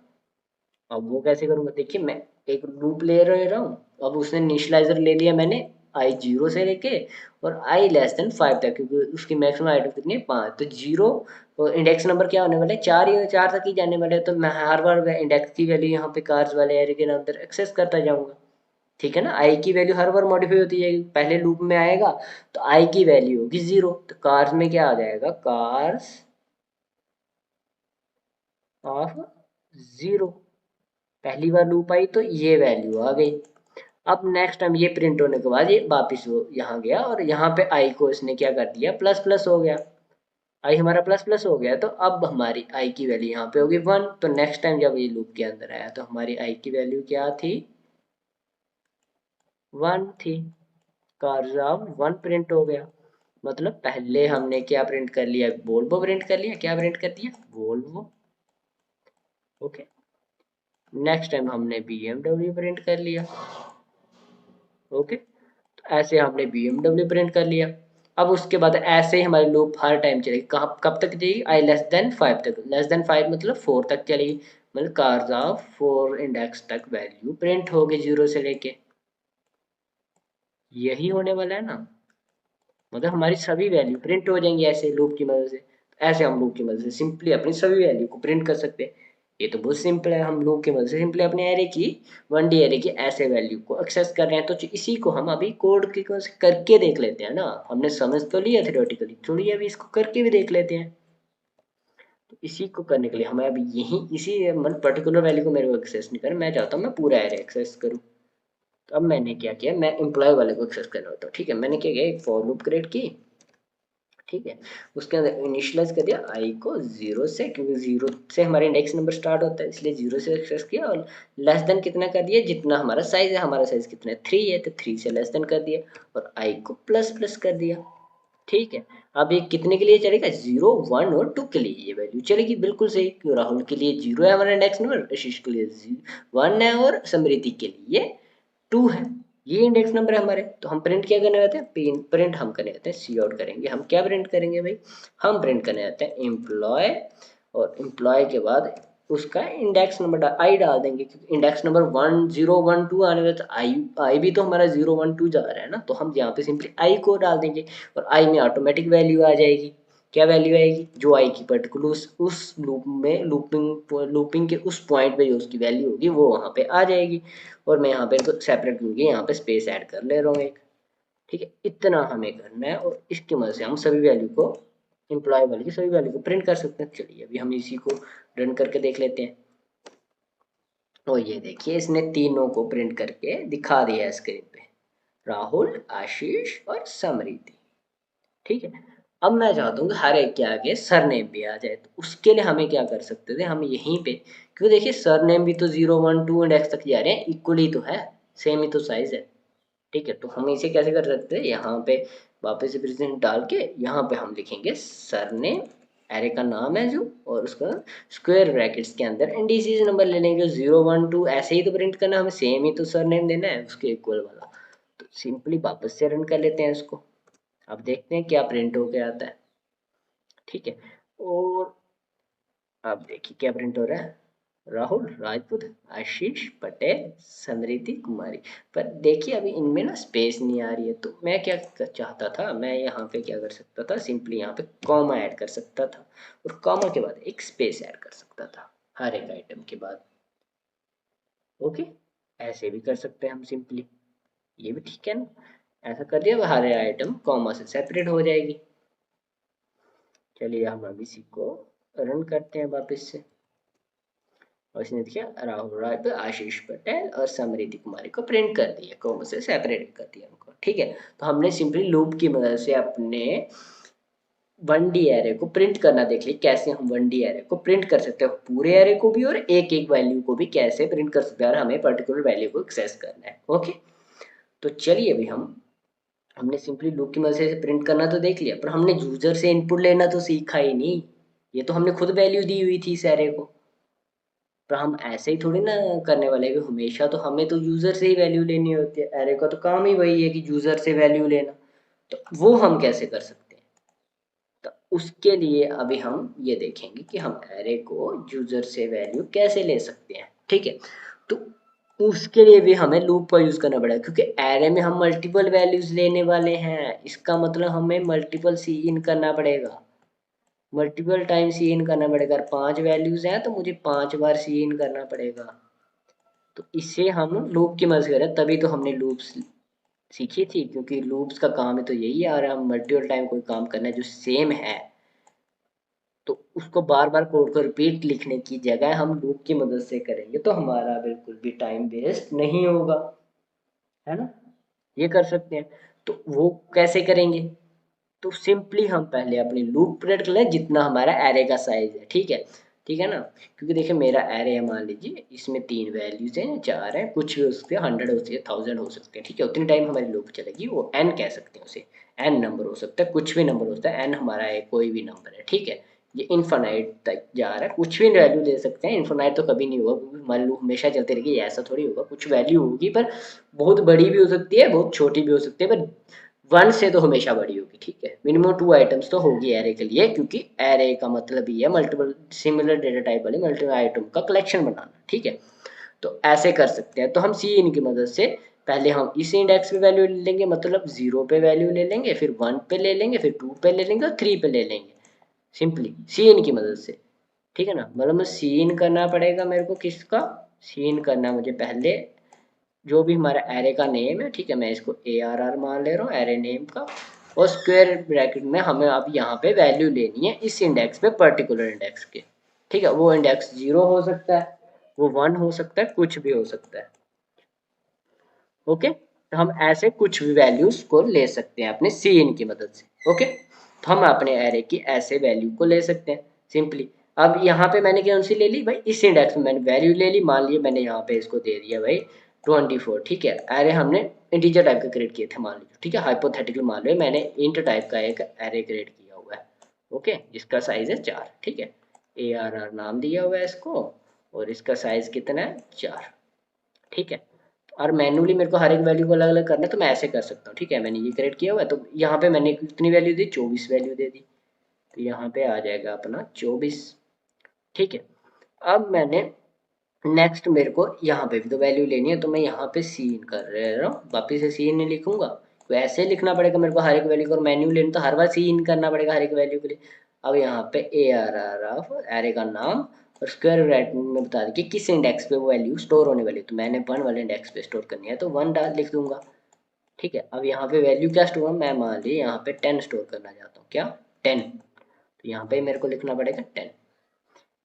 अब वो कैसे करूंगा, देखिए मैं एक लूप ले रहा हूँ। अब उसने इनिशियलाइजर ले लिया मैंने आई 0 से लेके और आई लेस देन 5 तक, क्योंकि उसकी मैक्सिमम आइटम कितनी है 5, तो 0 इंडेक्स नंबर क्या होने वाला है 4 ही, 4 तक ही जाने वाले हैं। तो मैं हर बार इंडेक्स की वैल्यू यहाँ पे कार्स वाले एरे के अंदर एक्सेस करता जाऊंगा। ठीक है ना, आई की वैल्यू हर बार मॉडिफाई होती जाएगी, पहले लूप में आएगा तो आई की वैल्यू होगी 0, तो कार्स में क्या आ जाएगा, कार्स ऑफ 0। पहली बार लूप आई तो ये वैल्यू आ गई। अब नेक्स्ट टाइम ये प्रिंट होने के बाद ये वापिस वो यहाँ गया और यहाँ पे आई को इसने क्या कर दिया, प्लस प्लस हो गया। आई हमारा प्लस प्लस हो गया, तो अब हमारी आई की वैल्यू यहाँ पे होगी 1। तो नेक्स्ट टाइम जब ये लूप के अंदर आया तो हमारी आई की वैल्यू क्या थी, 1 थी। कार्स ऑफ 1 प्रिंट हो गया। मतलब पहले हमने क्या प्रिंट कर लिया, वोल्वो प्रिंट कर लिया, क्या प्रिंट कर दिया, वोल्वो। ओके, नेक्स्ट टाइम हमने BMW प्रिंट कर लिया। ओके, तो ऐसे हमने BMW प्रिंट कर लिया। अब उसके बाद ऐसे ही हमारी लूप हर टाइम चलेगी, कब तक चलेगी, आई लेस देन 5 तक। लेस देन 5 मतलब 4 तक चलेगी, मतलब कार्स ऑफ 4 इंडेक्स तक वैल्यू प्रिंट होगी 0 से लेके। यही होने वाला है ना, मतलब हमारी सभी वैल्यू प्रिंट हो जाएंगी ऐसे लूप की मदद से। ऐसे हम लूप की मदद से सिंपली अपनी सभी वैल्यू को प्रिंट कर सकते हैं। ये तो बहुत सिंपल है, हम लूप की मदद से सिंपली अपने एरे की 1D एरे की ऐसे वैल्यू को एक्सेस कर रहे हैं। तो इसी को हम अभी कोड की करके देख लेते हैं ना, हमने समझ तो लिया थ्योरेटिकली, चलिए अभी इसको करके भी देख लेते हैं। तो इसी को करने के लिए हमें अभी यही इसी मतलब पर्टिकुलर वैल्यू को मेरे को एक्सेस नहीं करना, मैं चाहता हूँ मैं पूरा एरे एक्सेस करूँ। तो अब मैंने क्या किया, मैं एम्प्लॉय वाले को एक्सेस करना होता हूँ। ठीक है, मैंने क्या किया, एक फॉर लूप क्रिएट की। ठीक है, उसके अंदर इनिशियलाइज कर दिया आई को 0 से, क्योंकि 0 से हमारा इंडेक्स नंबर स्टार्ट होता है, इसलिए 0 से एक्सेस किया। और लेस देन कितना कर दिया, जितना हमारा साइज है, हमारा साइज कितना है 3 है, तो 3 से लेस देन कर दिया, और आई को प्लस प्लस कर दिया। ठीक है, अब ये कितने के लिए चलेगा, 0, 1 और 2 के लिए ये वैल्यू चलेगी, बिल्कुल सही। क्यों, राहुल के लिए 0 है हमारा इंडेक्स नंबर, आशीष के लिए 1 है, और समृद्धि के लिए 2 है। ये इंडेक्स नंबर है हमारे। तो हम प्रिंट क्या करने आते हैं, प्रिंट हम करने आते हैं सी आउट करेंगे। हम क्या प्रिंट करेंगे भाई, हम प्रिंट करने आते हैं एम्प्लॉय, और एम्प्लॉय के बाद उसका इंडेक्स नंबर आई डाल देंगे, क्योंकि इंडेक्स नंबर 1 0 1 2 आने वाला, तो आई भी तो हमारा 0 1 2 जा रहा है ना, तो हम यहाँ पे सिंपली आई को डाल देंगे, और आई में ऑटोमेटिक वैल्यू आ जाएगी। क्या वैल्यू आएगी, जो आई की पर्टिकुलर उस लूप में लूपिंग के उस पॉइंट पे जो उसकी वैल्यू होगी वो वहाँ पे आ जाएगी। और मैं यहाँ पे इनको सेपरेट क्योंकि यहाँ पे स्पेस ऐड कर ले रहा हूँ एक। ठीक है, इतना हमें करना है, और इसकी मदद से हम सभी वैल्यू को एम्प्लॉय वाले की सभी वैल्यू को प्रिंट कर सकते हैं। चलिए अभी हम इसी को रन करके देख लेते हैं। और ये देखिए इसने तीनों को प्रिंट करके दिखा दिया है स्क्रीन पे, राहुल, आशीष और समृद्धि। ठीक है, अब मैं चाहता हूँ कि हर एक के आगे सरनेम भी आ जाए, तो उसके लिए हमें क्या कर सकते थे, हम यहीं पे, क्योंकि देखिए सरनेम भी तो 0 1 2 एंड एक्स तक जा रहे हैं, इक्वली तो है, सेम ही तो साइज है। ठीक है, तो हम इसे कैसे कर सकते हैं, यहाँ पे वापस से प्रेजेंट डाल के यहाँ पे हम लिखेंगे सरनेम, एरे का नाम है जो, और उसका स्क्वायर ब्रैकेट्स के अंदर इंडिसेस नंबर ले लेंगे 0 1 2, ऐसे ही तो प्रिंट करना, हमें सेम ही तो सरनेम देना है उसके इक्वल वाला। तो सिंपली वापस से रन कर लेते हैं इसको। अब देखते हैं क्या प्रिंट होके आता है। ठीक है, और अब देखिए क्या प्रिंट हो रहा है, राहुल राजपूत, आशीष पटेल, समृद्धि कुमारी। पर देखिए अभी इनमें ना स्पेस नहीं आ रही है, तो मैं क्या चाहता था, मैं यहाँ पे क्या कर सकता था, सिंपली यहाँ पे कॉमा ऐड कर सकता था, और कॉमा के बाद एक स्पेस ऐड कर सकता था हर एक आइटम के बाद। ओके, ऐसे भी कर सकते हैं हम सिंपली, ये भी ठीक है ना। ऐसा कर दिया, हर आइटम कॉमा से सेपरेट हो जाएगी। चलिए हम अब इसी को रन करते हैं वापस से, और इसने दिया राहुल राय पे आशीष पटेल और समृद्धि कुमारी को प्रिंट कर दिया, कॉमा से सेपरेट कर दिया उनको। ठीक है, तो हमने सिंपली लूप की मदद से अपने 1D एरे को प्रिंट करना देख लिया, कैसे हम 1D एरे को प्रिंट कर सकते हैं, पूरे एरे को भी और एक एक वैल्यू को भी कैसे प्रिंट कर सकते हैं, और हमें पर्टिकुलर वैल्यू को एक्सेस करना है। ओके, तो चलिए अभी हमने सिंपली लूप की मदद से प्रिंट करना तो देख लिया, पर हमने यूजर से इनपुट लेना तो सीखा ही नहीं। ये तो हमने खुद वैल्यू दी हुई थी इस एरे को, पर हम ऐसे ही थोड़ी ना करने वाले कि हमेशा तो हमें तो यूजर से ही वैल्यू लेनी होती है, एरे का तो काम ही वही है कि यूजर से वैल्यू लेना। तो वो हम कैसे कर सकते हैं, तो उसके लिए अभी हम ये देखेंगे कि हम एरे को यूजर से वैल्यू कैसे ले सकते हैं। ठीक है, तो उसके लिए भी हमें लूप का यूज करना पड़ेगा, क्योंकि एरे में हम मल्टीपल वैल्यूज लेने वाले हैं, इसका मतलब हमें मल्टीपल सी इन करना पड़ेगा, मल्टीपल टाइम सी इन करना पड़ेगा। अगर 5 वैल्यूज हैं तो मुझे 5 बार सी इन करना पड़ेगा। तो इसे हम लूप की मदद करें, तभी तो हमने लूप्स सीखी थी, क्योंकि लूप्स का काम है तो यही है, और हम मल्टीपल टाइम कोई काम करना है जो सेम है, तो उसको बार बार कोड को रिपीट लिखने की जगह हम लूप की मदद से करेंगे, तो हमारा बिल्कुल भी टाइम वेस्ट नहीं होगा, है ना। ये कर सकते हैं, तो वो कैसे करेंगे, तो सिंपली हम पहले अपनी लूप प्रिंट कर लें जितना हमारा एरे का साइज है। ठीक है, ठीक है ना, क्योंकि देखिए मेरा एरे है, मान लीजिए इसमें 3 वैल्यूज हैं, 4 हैं, कुछ भी हो सकते हैं, 100 हो सकते हैं, 1000 हो सकते हैं। ठीक है, उतनी टाइम हमारी लूप चलेगी, वो एन कह सकते हैं उसे, एन नंबर हो सकता है, कुछ भी नंबर हो सकता है, एन हमारा है कोई भी नंबर है। ठीक है, ये इन्फानाइट तक जा रहा है, कुछ भी वैल्यू ले सकते हैं, इन्फानाइट तो कभी नहीं होगा, क्योंकि हमारी लूप हमेशा चलती रहेगी, ऐसा थोड़ी होगा, कुछ वैल्यू होगी, पर बहुत बड़ी भी हो सकती है, बहुत छोटी भी हो सकती है, पर 1 से तो हमेशा बड़ी होगी। ठीक है, मिनिमम 2 आइटम्स तो होगी एरे के लिए, क्योंकि एरे का मतलब ही है मल्टीपल सिमिलर डेटा टाइप वाले मल्टीपल आइटम का कलेक्शन बनाना। ठीक है, तो ऐसे कर सकते हैं, तो हम सी इन की मदद से पहले हम इस इंडेक्स पे वैल्यू ले लेंगे, मतलब 0 पे वैल्यू ले लेंगे, फिर 1 पे ले लेंगे, फिर 2 पे ले लेंगे और 3 पे ले लेंगे, सिंपली सी इन की मदद से। ठीक है ना, मतलब सी इन करना पड़ेगा मेरे को, किसका सी इन करना मुझे पहले, जो भी हमारा एरे का नेम है। ठीक है, मैं इसको ARR मान ले रहा हूँ एरे नेम का, और स्क्वायर ब्रैकेट में हमें अब यहाँ पे वैल्यू लेनी है इस इंडेक्स पे, पर्टिकुलर इंडेक्स के। ठीक है, वो इंडेक्स 0 हो सकता है, वो 1 हो सकता है, कुछ भी हो सकता है। ओके, तो हम ऐसे कुछ भी वैल्यूज को ले सकते हैं अपने सी इन की मदद से। ओके, तो हम अपने एरे की ऐसे वैल्यू को ले सकते हैं सिंपली। अब यहाँ पे मैंने कौन सी ले ली भाई, इस इंडेक्स में मैंने वैल्यू ले ली, मान लिया मैंने यहाँ पे इसको दे दिया भाई 24। ठीक है, एरे हमने इंटीजर टाइप का क्रिएट किए थे मान लीजिए। ठीक है, हाइपोथेटिकल मान लो मैंने इंट टाइप का एक एरे क्रिएट किया हुआ है। ओके, इसका साइज है 4। ठीक है, ARR नाम दिया हुआ है इसको, और इसका साइज कितना है 4। ठीक है, और मैन्युअली मेरे को हर एक वैल्यू को अलग अलग करना है, तो मैं ऐसे कर सकता हूँ। ठीक है, मैंने ये क्रिएट किया हुआ है, तो यहाँ पे मैंने कितनी वैल्यू दी, 24 वैल्यू दे दी, तो यहाँ पे आ जाएगा अपना 24। ठीक है, अब मैंने नेक्स्ट मेरे को यहाँ पे भी तो वैल्यू लेनी है, तो मैं यहाँ पे सीन कर रहा हूँ, वापिस से सीन नहीं लिखूंगा, तो ऐसे लिखना पड़ेगा मेरे को हर एक वैल्यू को, मैन्यू लेना तो हर बार सीन करना पड़ेगा हर एक वैल्यू के लिए। अब यहाँ पे ARR ऑफ एरे का नाम और स्क्वायर ब्रैकेट में बता दें कि किस इंडेक्स पे वो वैल्यू स्टोर होने वाली है, तो मैंने 1 वाले इंडेक्स पे स्टोर करनी है, तो 1 डाल लिख दूंगा। ठीक है, अब यहाँ पे वैल्यू क्या स्टोर, मैं मान ली यहाँ पे 10 स्टोर करना चाहता हूँ, क्या 10। तो यहाँ पे मेरे को लिखना पड़ेगा 10।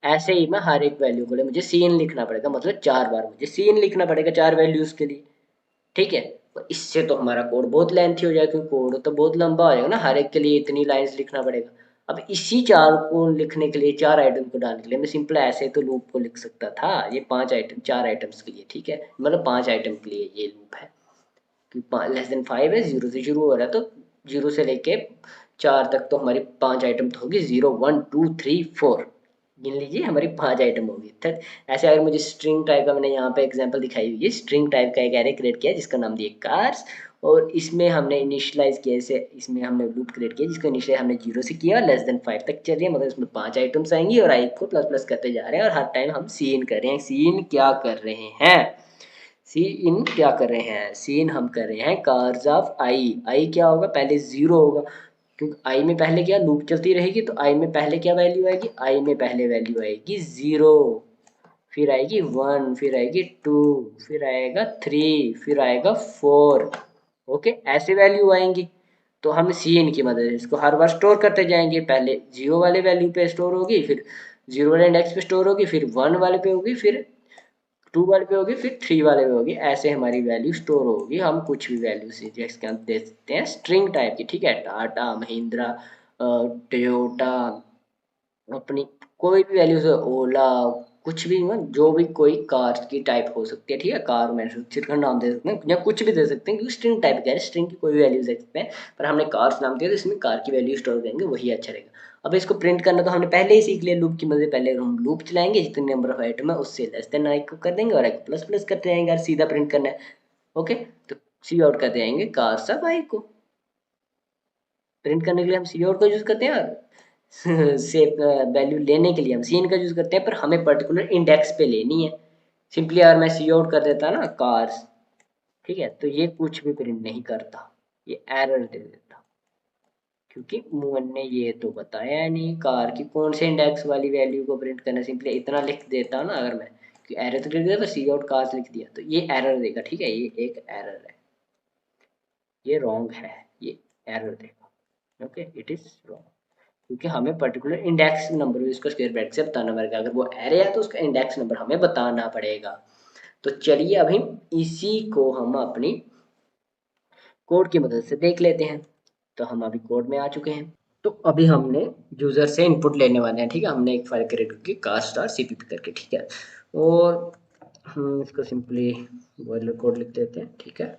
ऐसे ही मैं हर एक वैल्यू के लिए मुझे सीन लिखना पड़ेगा, मतलब 4 बार मुझे सीन लिखना पड़ेगा 4 वैल्यूज के लिए, ठीक है। और इससे तो हमारा कोड बहुत लेंथी हो जाएगा, क्योंकि कोड तो बहुत लंबा हो जाएगा ना, हर एक के लिए इतनी लाइंस लिखना पड़ेगा। अब इसी 4 को लिखने के लिए, 4 आइटम को डालने के लिए मैं सिंपल ऐसे तो लूप को लिख सकता था, ये 5 आइटम 4 आइटम्स के लिए, ठीक है, मतलब 5 आइटम के लिए ये लूप है कि <5 है, 0 से शुरू हो रहा है, तो 0 से लेके 4 तक तो हमारी 5 आइटम तो होगी, 0 1 2 3 4, गिन लीजिए हमारी 5 आइटम होगी तक। ऐसे अगर मुझे स्ट्रिंग टाइप का, मैंने यहाँ पे एग्जांपल दिखाई हुई है, स्ट्रिंग टाइप का एक एरे क्रिएट किया जिसका नाम दिया कार्स, और इसमें हमने इनिशियलाइज किया, इसे इसमें हमने लूप क्रिएट किया जिसको इनिशियलाइज हमने 0 से किया, <5 तक चलिए, मगर इसमें 5 आइटम्स आएंगी और आई को प्लस प्लस करते जा रहे हैं, और हर टाइम हम सीन कर रहे हैं। सीन क्या कर रहे हैं, सी इन क्या कर रहे हैं, सीन हम कर रहे हैं कार्स ऑफ आई। आई क्या होगा, पहले 0 होगा, क्योंकि आई में पहले क्या लूप चलती रहेगी, तो आई में पहले क्या वैल्यू आएगी, आई में पहले वैल्यू आएगी 0, फिर आएगी 1, फिर आएगी 2, फिर आएगा 3, फिर आएगा 4। ओके, ऐसे वैल्यू आएंगी। तो हम सी इन की मदद से इसको हर बार स्टोर करते जाएंगे, पहले 0 वाले वैल्यू पे स्टोर होगी, फिर 0 वाले इंडेक्स पे स्टोर होगी, फिर 1 वाले पे होगी, फिर 2 वाले पे होगी, फिर 3 वाले पे होगी, ऐसे हमारी वैल्यू स्टोर होगी। हम कुछ भी वैल्यू से जिसके हम दे सकते हैं स्ट्रिंग टाइप की, ठीक है, टाटा, महिंद्रा, टोयोटा, अपनी कोई भी वैल्यू से, ओला, कुछ भी, मतलब जो भी कोई कार की टाइप हो सकती है, ठीक है, कार मैन्युफैक्चर का नाम दे सकते हैं या कुछ भी दे सकते हैं, क्योंकि स्ट्रिंग टाइप का है, स्ट्रिंग की कोई भी वैल्यू दे सकते हैं, पर हमने कार्स नाम दिया तो इसमें कार की वैल्यू स्टोर करेंगे, वही अच्छा रहेगा। अब इसको प्रिंट करना तो हमने पहले ही सीख लिया लूप की मदद, पहले हम लूप चलाएंगे, जितने नंबर ऑफ आइटम है उससे लेस देन आई को कर देंगे, और आई को प्लस प्लस करते जाएंगे, और सीधा प्रिंट करना है। ओके, तो सी आउट करते जाएंगे कार्स ऑफ आई को, प्रिंट करने के लिए हम सी आउट का यूज करते हैं, और से वैल्यू लेने के लिए हम सीन का यूज करते हैं, पर हमें पर्टिकुलर इंडेक्स पे लेनी है। सिंपली अगर मैं सी आउट कर देता ना कार्स, ठीक है, तो ये कुछ भी प्रिंट नहीं करता, ये एरर दे देता, क्योंकि मोहन ने ये तो बताया नहीं कार की कौन से इंडेक्स वाली वैल्यू को प्रिंट करना। सिंपली इतना लिख देता ना अगर मैं कि एरर तो लिख दिया, तो सी आउट कार्स लिख दिया, तो ये एरर देगा, ठीक है, ये एक एरर है, ये रॉन्ग है, ये एरर देगा। ओके, इट इज रॉन्ग, क्योंकि हमें पर्टिकुलर इंडेक्स नंबर उसको स्क्वायर ब्रैकेट से बताना पड़ेगा, अगर वो एरे है तो उसका इंडेक्स नंबर हमें बताना पड़ेगा। तो चलिए अभी इसी को हम अपनी कोड की मदद से देख लेते हैं। तो हम अभी कोड में आ चुके हैं। तो अभी हमने यूजर से इनपुट लेने वाले हैं, ठीक है, हमने एक फाइल क्रिएट की कार स्टार सीपीपी करके, ठीक है, और हम इसको सिंपली बॉयलर कोड लिख देते हैं, ठीक है।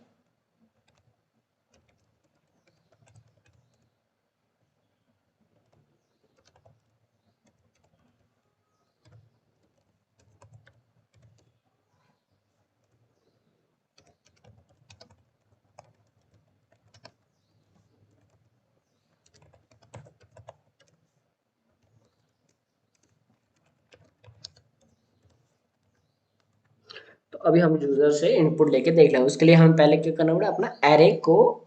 तो अभी हम यूजर से इनपुट लेके देख लें, उसके लिए हमें पहले क्या करना पड़ेगा, अपना एरे को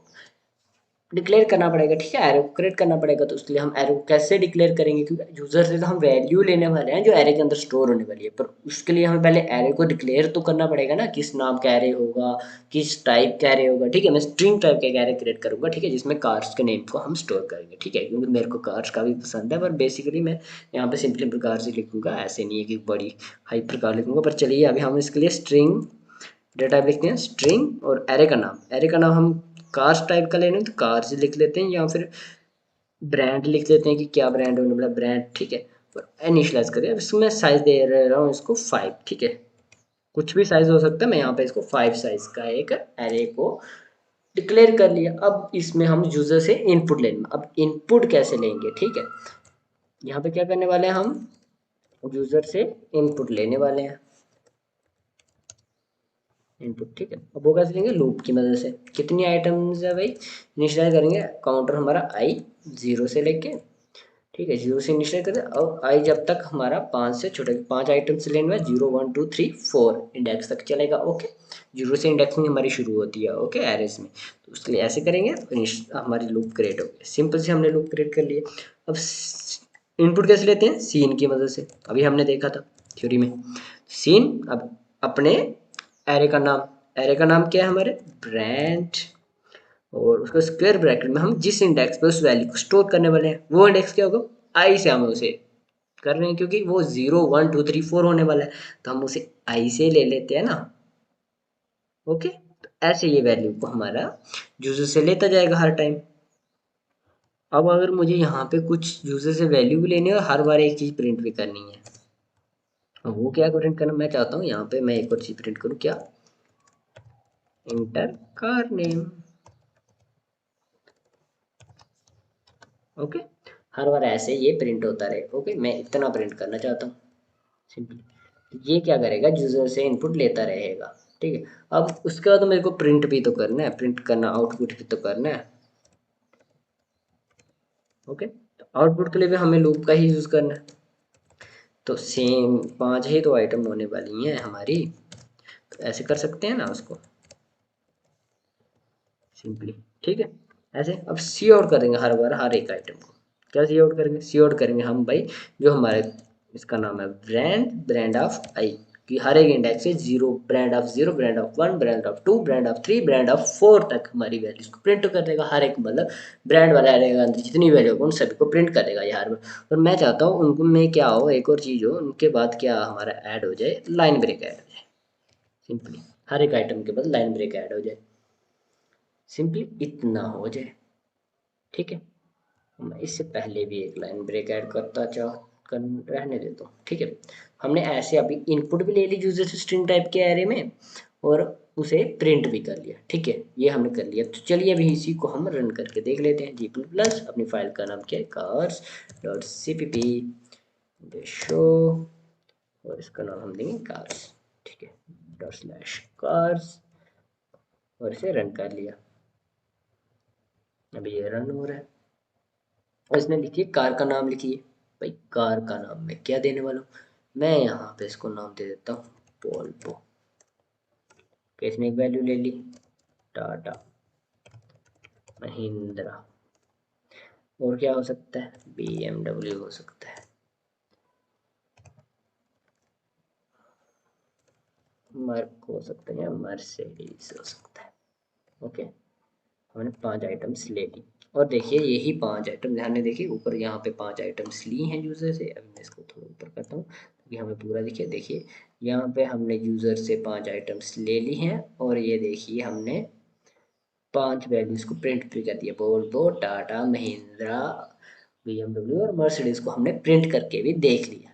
डिक्लेयर करना पड़ेगा, ठीक है, एरे को क्रिएट करना पड़ेगा। तो उसके लिए हम एरे को कैसे डिक्लेयर करेंगे, क्योंकि यूजर से तो हम वैल्यू लेने वाले हैं जो एरे के अंदर स्टोर होने वाली है, पर उसके लिए हमें पहले एरे को डिक्लेयर तो करना पड़ेगा ना, किस नाम का एरे होगा, किस टाइप का एरे होगा, ठीक है। मैं स्ट्रिंग टाइप का एक एरे क्रिएट करूंगा, ठीक है, जिसमें कार्स के नेम को हम स्टोर करेंगे, ठीक है, क्योंकि मेरे को कार्स का भी पसंद है, पर बेसिकली मैं यहाँ पे सिंपली प्रकार से लिखूंगा, ऐसे नहीं है कि बड़ी हाई प्रकार लिखूंगा। पर चलिए अभी हम इसके लिए स्ट्रिंग डेटा टाइप लिखते हैं, स्ट्रिंग, और एरे का नाम, एरे का नाम हम कार्स टाइप का लेना है तो कार्स लिख लेते हैं, या फिर ब्रांड लिख लेते हैं कि क्या ब्रांड होने वाला, ब्रांड, ठीक है, और इनिशियलाइज करें। अब इसमें साइज दे रहा हूँ इसको 5, ठीक है, कुछ भी साइज हो सकता है, मैं यहाँ पे इसको 5 साइज का एक एरे को डिक्लेयर कर लिया। अब इसमें हम यूजर से इनपुट लेंगे। अब इनपुट कैसे लेंगे, ठीक है, यहाँ पे क्या करने वाले हैं, हम यूजर से इनपुट लेने वाले हैं, इनपुट, ठीक है। अब वो कैसे लेंगे, लूप की मदद से। कितनी आइटम्स है भाई, इनिशियलाइज करेंगे, काउंटर हमारा आई 0 से लेके, ठीक है, 0 से इनिशियलाइज करते हैं, और आई जब तक हमारा 5 से छोटे 5 आइटम से लेने में 0 1 2 3 4 इंडेक्स तक चलेगा। ओके, 0 से इंडेक्सिंग हमारी शुरू होती है, ओके, एरेस में। तो उसके लिए ऐसे करेंगे तो हमारी लूप क्रिएट होगी। सिंपल से हमने लूप क्रिएट कर लिया। अब इनपुट कैसे लेते हैं, सीन की मदद से, अभी हमने देखा था थ्योरी में। सीन, अब अपने एरे का नाम, एरे का नाम क्या है हमारे, ब्रांड, और उसको स्क्वायर ब्रैकेट में हम जिस इंडेक्स पे उस वैल्यू को स्टोर करने वाले हैं वो इंडेक्स क्या होगा, आई से हम उसे कर रहे हैं, क्योंकि वो 0 1 2 3 4 होने वाला है, तो हम उसे आई से ले लेते हैं ना। ओके, तो ऐसे ये वैल्यू को हमारा यूजर से लेता जाएगा हर टाइम। अब अगर मुझे यहाँ पे कुछ यूजर से वैल्यू भी लेनी है और हर बार एक चीज प्रिंट भी करनी है, वो क्या प्रिंट करना मैं चाहता हूँ, यहाँ पे मैं एक और चीज प्रिंट करूँ, क्या, इंटर कार नेम। ओके, हर बार ऐसे ये प्रिंट होता रहे। ओके, मैं इतना प्रिंट करना चाहता हूँ सिंपली। ये क्या करेगा, यूजर से इनपुट लेता रहेगा। ठीक है, अब उसके बाद मेरे को प्रिंट भी तो करना है, प्रिंट करना, आउटपुट भी तो करना है। ओके, तो आउटपुट के लिए भी हमें लूप का ही यूज करना है। तो सेम 5 ही तो आइटम होने वाली हैं हमारी, तो ऐसे कर सकते हैं ना उसको सिंपली। ठीक है, ऐसे अब सी आउट करेंगे हर बार हर एक आइटम को। क्या सी आउट करेंगे, सी आउट करेंगे हम भाई, जो हमारे इसका नाम है ब्रांड, ब्रांड ऑफ आई, कि हर एक इंडेक्स से 0, brand of 0, brand of 1, brand of 2, brand of 3, brand of 4 तक हमारी वैल्यूज को प्रिंट कर देगा हर एक, मतलब ब्रांड वाला रहेगा अंदर जितनी वैल्यू होगा उन सभी को प्रिंट कर देगा ये हर बार। और मैं चाहता हूँ उनको में क्या हो, एक और चीज़ हो, उनके बाद क्या हमारा ऐड हो जाए, लाइन ब्रेक ऐड हो जाए सिंपली, हर एक आइटम के बाद लाइन ब्रेक ऐड हो जाए सिंपली, इतना हो जाए। ठीक है, मैं इससे पहले भी एक लाइन ब्रेक ऐड करता चाह कर रहने देता हूँ। ठीक है, हमने ऐसे अभी इनपुट भी ले ली यूजर से स्ट्रिंग टाइप के एरे में, और उसे प्रिंट भी कर लिया। ठीक है, ये हमने कर लिया, तो चलिए अभी इसी को हम रन करके देख लेते हैं। g++ अपनी फाइल का नाम क्या है, cars.cpp शो, और इसका नाम हम देंगे कार्स। ठीक है, ./cars, और इसे रन कर लिया। अभी ये रन हो रहा है, और इसमें लिखिए कार का नाम लिखिए। भाई कार का नाम मैं क्या देने वाला हूँ, मैं यहाँ पे इसको नाम दे देता हूँ वोल्वो। इसने एक वैल्यू ले ली, टाटा, महिंद्रा, और क्या हो सकता है, BMW हो सकता है, मर्क हो सकता है, या मर्सिडीज हो सकता है। ओके, हमने 5 आइटम्स ले ली, और देखिए यही 5 आइटम ध्यान में देखिए, ऊपर यहाँ पे 5 आइटम्स ली हैं यूज़र से। अभी मैं इसको थोड़ा ऊपर करता हूँ ताकि हमें पूरा दिखे। देखिए यहाँ पे हमने यूज़र से 5 आइटम्स ले ली हैं, और ये देखिए हमने 5 वैल्यूज़ को प्रिंट भी कर दिया, वोल्वो, टाटा, महिंद्रा, BMW और मर्सिडीज़ को हमने प्रिंट करके भी देख लिया।